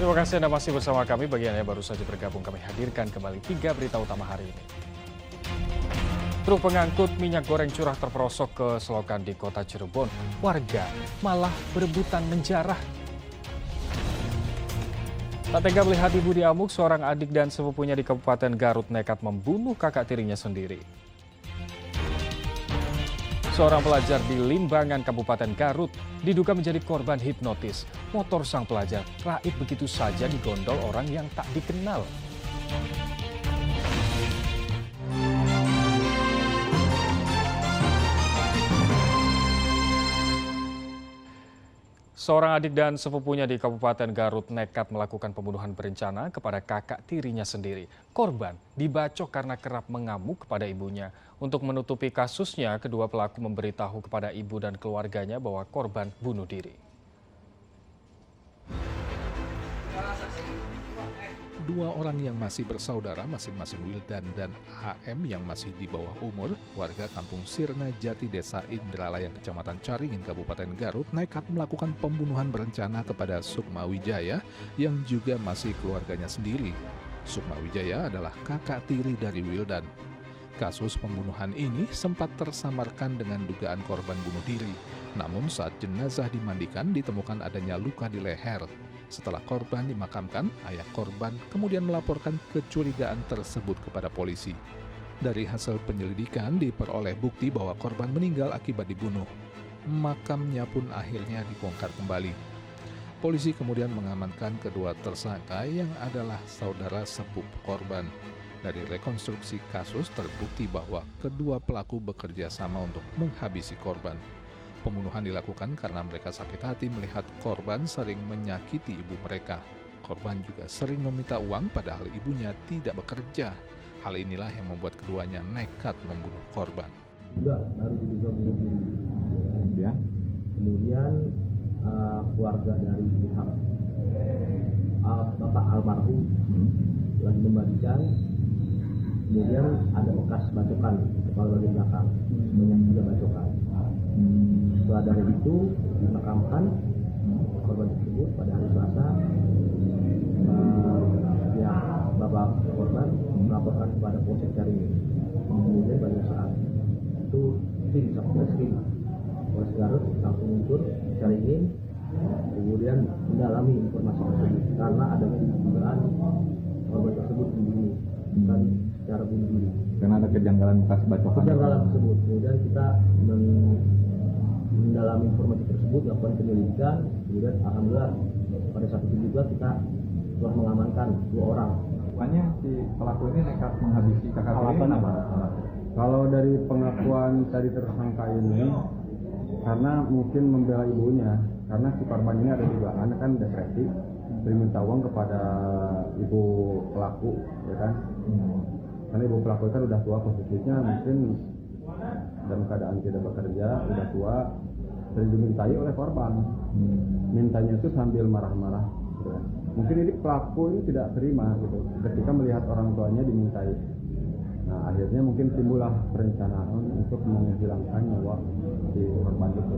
Terima kasih Anda masih bersama kami. Bagi Anda yang baru saja bergabung, kami hadirkan kembali 3 berita utama hari ini. Truk pengangkut minyak goreng curah terperosok ke selokan di kota Cirebon. Warga malah berebutan menjarah. Tak tega melihat ibu diamuk, seorang adik dan sepupunya di Kabupaten Garut nekat membunuh kakak tirinya sendiri. Seorang pelajar di Limbangan, Kabupaten Garut, diduga menjadi korban hipnotis. Motor sang pelajar raib begitu saja digondol orang yang tak dikenal. Seorang adik dan sepupunya di Kabupaten Garut nekat melakukan pembunuhan berencana kepada kakak tirinya sendiri. Korban dibacok karena kerap mengamuk kepada ibunya. Untuk menutupi kasusnya, kedua pelaku memberitahu kepada ibu dan keluarganya bahwa korban bunuh diri. Dua orang yang masih bersaudara, masing-masing Wildan dan HM yang masih di bawah umur, warga kampung Sirna Jati, Desa Indralaya, Kecamatan Caringin, Kabupaten Garut, nekat melakukan pembunuhan berencana kepada Sukma Wijaya yang juga masih keluarganya sendiri. Sukma Wijaya adalah kakak tiri dari Wildan. Kasus pembunuhan ini sempat tersamarkan dengan dugaan korban bunuh diri. Namun saat jenazah dimandikan ditemukan adanya luka di leher. Setelah korban dimakamkan, ayah korban kemudian melaporkan kecurigaan tersebut kepada polisi. Dari hasil penyelidikan diperoleh bukti bahwa korban meninggal akibat dibunuh. Makamnya pun akhirnya dibongkar kembali. Polisi kemudian mengamankan kedua tersangka yang adalah saudara sepupu korban. Dari rekonstruksi kasus terbukti bahwa kedua pelaku bekerja sama untuk menghabisi korban. Pembunuhan dilakukan karena mereka sakit hati melihat korban sering menyakiti ibu mereka. Korban juga sering meminta uang padahal ibunya tidak bekerja. Hal inilah yang membuat keduanya nekat membunuh korban. Juga baru diduga bunuh diri. Ya. Kemudian keluarga dari pihak bapak almarhum lagi membagikan. Kemudian ada bekas bacokan kepala bagian belakang, banyak juga bacokan. Setelah dari itu dimakamkan korban tersebut pada hari Selasa. Bapak korban melaporkan kepada Polsek Caringin. Kemudian pada saat itu tim Satreskrim Polres Garut langsung muncul Caringin, kemudian mendalami informasi tersebut karena adanya dugaan korban tersebut dibunuh bukan secara bunuh diri. Karena ada kejanggalan bekas bacokan. Kejanggalan tersebut, kemudian kita mendalami informasi tersebut, lakukan penyelidikan, kemudian alhamdulillah pada saat itu juga kita telah mengamankan 2 orang. Rupanya si pelaku ini nekat menghabisi kakak tiri apa? Kalau dari pengakuan tadi tersangka ini, karena mungkin membela ibunya, karena si korban ini ada dugaan kan depresi, minta uang kepada ibu pelaku, ya kan? Karena ibu pelaku kan udah tua posisinya, mungkin dalam keadaan tidak bekerja, udah tua, sering dimintai oleh korban. Mintanya itu sambil marah-marah. Gitu kan. Mungkin ini pelaku ini tidak terima gitu, ketika melihat orang tuanya dimintai. Nah akhirnya mungkin timbullah perencanaan untuk menghilangkan nyawa si korban itu.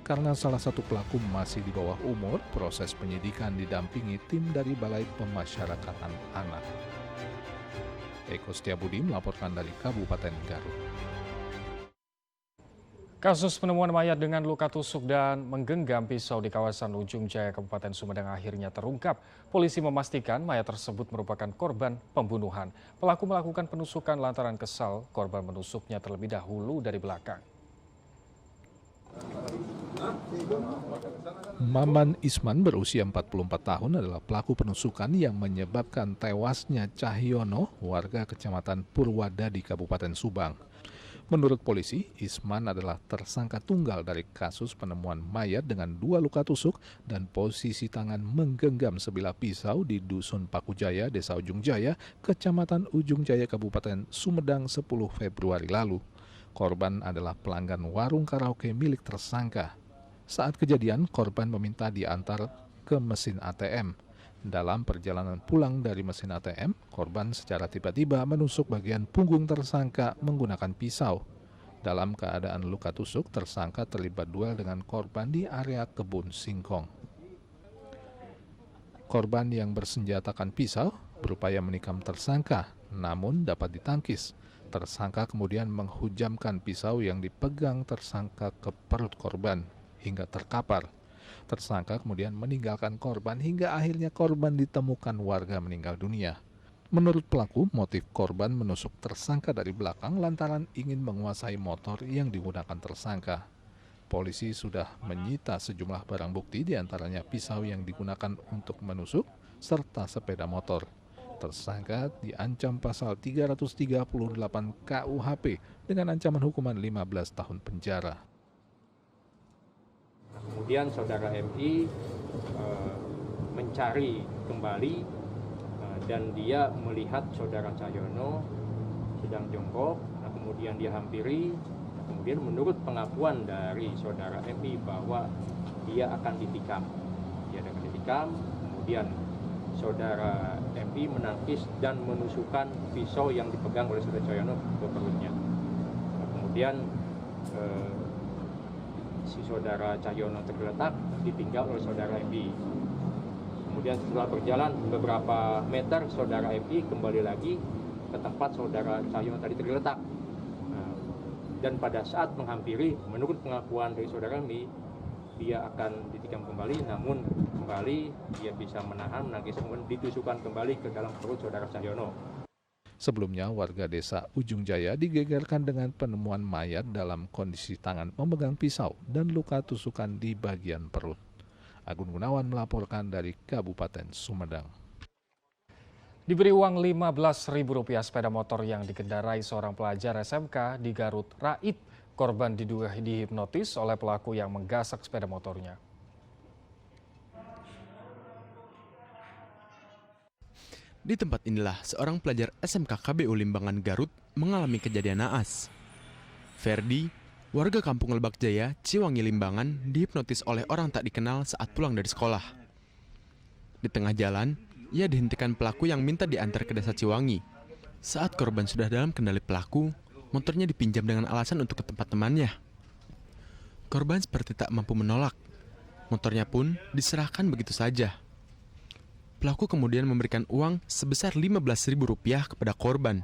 Karena salah satu pelaku masih di bawah umur, proses penyidikan didampingi tim dari Balai Pemasyarakatan Anak. Eko Setiabudi melaporkan dari Kabupaten Garut. Kasus penemuan mayat dengan luka tusuk dan menggenggam pisau di kawasan Ujung Jaya, Kabupaten Sumedang akhirnya terungkap. Polisi memastikan mayat tersebut merupakan korban pembunuhan. Pelaku melakukan penusukan lantaran kesal, korban menusuknya terlebih dahulu dari belakang. Maman Isman berusia 44 tahun adalah pelaku penusukan yang menyebabkan tewasnya Cahyono, warga Kecamatan Purwada di Kabupaten Subang. Menurut polisi, Isman adalah tersangka tunggal dari kasus penemuan mayat dengan 2 luka tusuk dan posisi tangan menggenggam sebilah pisau di Dusun Pakujaya, Desa Ujung Jaya, Kecamatan Ujung Jaya, Kabupaten Sumedang 10 Februari lalu. Korban adalah pelanggan warung karaoke milik tersangka. Saat kejadian, korban meminta diantar ke mesin ATM. Dalam perjalanan pulang dari mesin ATM, korban secara tiba-tiba menusuk bagian punggung tersangka menggunakan pisau. Dalam keadaan luka tusuk, tersangka terlibat duel dengan korban di area kebun singkong. Korban yang bersenjatakan pisau berupaya menikam tersangka, namun dapat ditangkis. Tersangka kemudian menghujamkan pisau yang dipegang tersangka ke perut korban hingga terkapar. Tersangka kemudian meninggalkan korban hingga akhirnya korban ditemukan warga meninggal dunia. Menurut pelaku, motif korban menusuk tersangka dari belakang lantaran ingin menguasai motor yang digunakan tersangka. Polisi sudah menyita sejumlah barang bukti, diantaranya pisau yang digunakan untuk menusuk serta sepeda motor. Tersangka diancam pasal 338 KUHP dengan ancaman hukuman 15 tahun penjara. Kemudian saudara MI mencari kembali dan dia melihat saudara Cahyono sedang jongkok, kemudian dia hampiri. Kemudian menurut pengakuan dari saudara MI bahwa dia akan ditikam. Dia akan ditikam, kemudian saudara MI menangkis dan menusukkan pisau yang dipegang oleh saudara Cahyono ke perutnya. Kemudian si saudara Cahyono tergeletak, ditinggal oleh saudara MI. Kemudian setelah berjalan beberapa meter, saudara MI kembali lagi ke tempat saudara Cahyono tadi tergeletak. Dan pada saat menghampiri, menurut pengakuan dari saudara MI, dia akan ditikam kembali, namun kembali dia bisa menahan, menangkis, kemudian ditusukkan kembali ke dalam perut saudara Cahyono. Sebelumnya, warga desa Ujung Jaya digegerkan dengan penemuan mayat dalam kondisi tangan memegang pisau dan luka tusukan di bagian perut. Agun Gunawan melaporkan dari Kabupaten Sumedang. Diberi uang Rp15.000 sepeda motor yang dikendarai seorang pelajar SMK di Garut Raib. Korban diduga dihipnotis oleh pelaku yang menggasak sepeda motornya. Di tempat inilah seorang pelajar SMK KBU Limbangan Garut mengalami kejadian naas. Ferdi, warga kampung Lebak Jaya, Ciwangi Limbangan, dihipnotis oleh orang tak dikenal saat pulang dari sekolah. Di tengah jalan, ia dihentikan pelaku yang minta diantar ke desa Ciwangi. Saat korban sudah dalam kendali pelaku, motornya dipinjam dengan alasan untuk ke tempat temannya. Korban seperti tak mampu menolak. Motornya pun diserahkan begitu saja. Pelaku kemudian memberikan uang sebesar Rp15.000 kepada korban.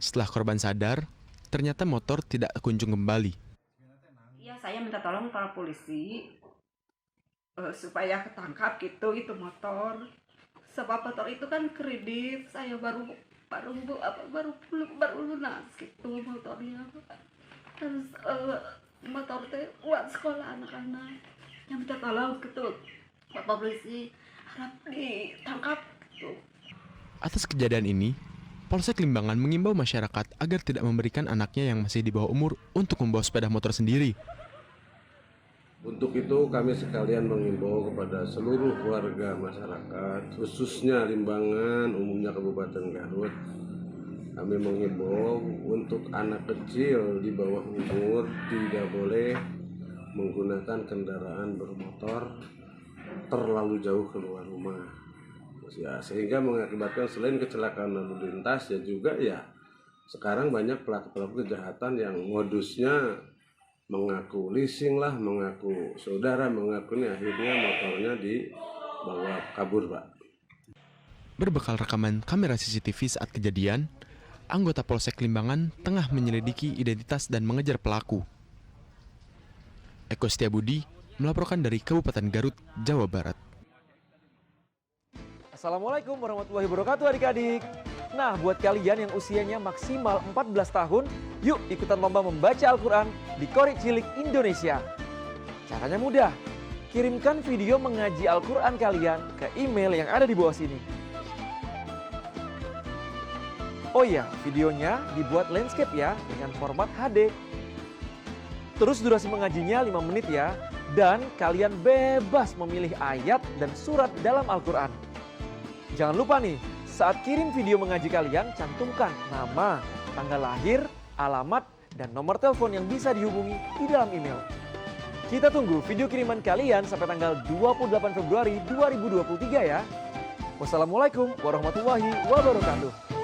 Setelah korban sadar, ternyata motor tidak kunjung kembali. Ya, saya minta tolong para polisi supaya ketangkap gitu itu motor. Sebab motor itu kan kredit, saya baru lunas gitu motornya. Terus motor teh buat sekolah anak-anak. Yang minta tolong gitu Bapak polisi harap ditangkap gitu. Atas kejadian ini, Polsek Limbangan mengimbau masyarakat agar tidak memberikan anaknya yang masih di bawah umur untuk membawa sepeda motor sendiri. Untuk itu kami sekalian mengimbau kepada seluruh warga masyarakat, khususnya Limbangan, umumnya Kabupaten Garut. Kami mengimbau untuk anak kecil di bawah umur tidak boleh menggunakan kendaraan bermotor terlalu jauh keluar rumah. Ya, sehingga mengakibatkan selain kecelakaan lalu lintas ya juga ya sekarang banyak pelaku-pelaku kejahatan yang modusnya mengaku leasing lah, mengaku saudara, mengaku ini akhirnya motornya dibawa kabur, Pak. Berbekal rekaman kamera CCTV saat kejadian, anggota Polsek Limbangan tengah menyelidiki identitas dan mengejar pelaku. Eko Setiabudi melaporkan dari Kabupaten Garut, Jawa Barat. Assalamualaikum warahmatullahi wabarakatuh adik-adik. Nah, buat kalian yang usianya maksimal 14 tahun, yuk ikutan lomba membaca Al-Quran di Qori Cilik Indonesia. Caranya mudah, kirimkan video mengaji Al-Quran kalian ke email yang ada di bawah sini. Oh iya, videonya dibuat landscape ya, dengan format HD. Terus durasi mengajinya 5 menit ya, dan kalian bebas memilih ayat dan surat dalam Al-Quran. Jangan lupa nih, saat kirim video mengaji kalian, cantumkan nama, tanggal lahir, alamat, dan nomor telepon yang bisa dihubungi di dalam email. Kita tunggu video kiriman kalian sampai tanggal 28 Februari 2023 ya. Wassalamualaikum warahmatullahi wabarakatuh.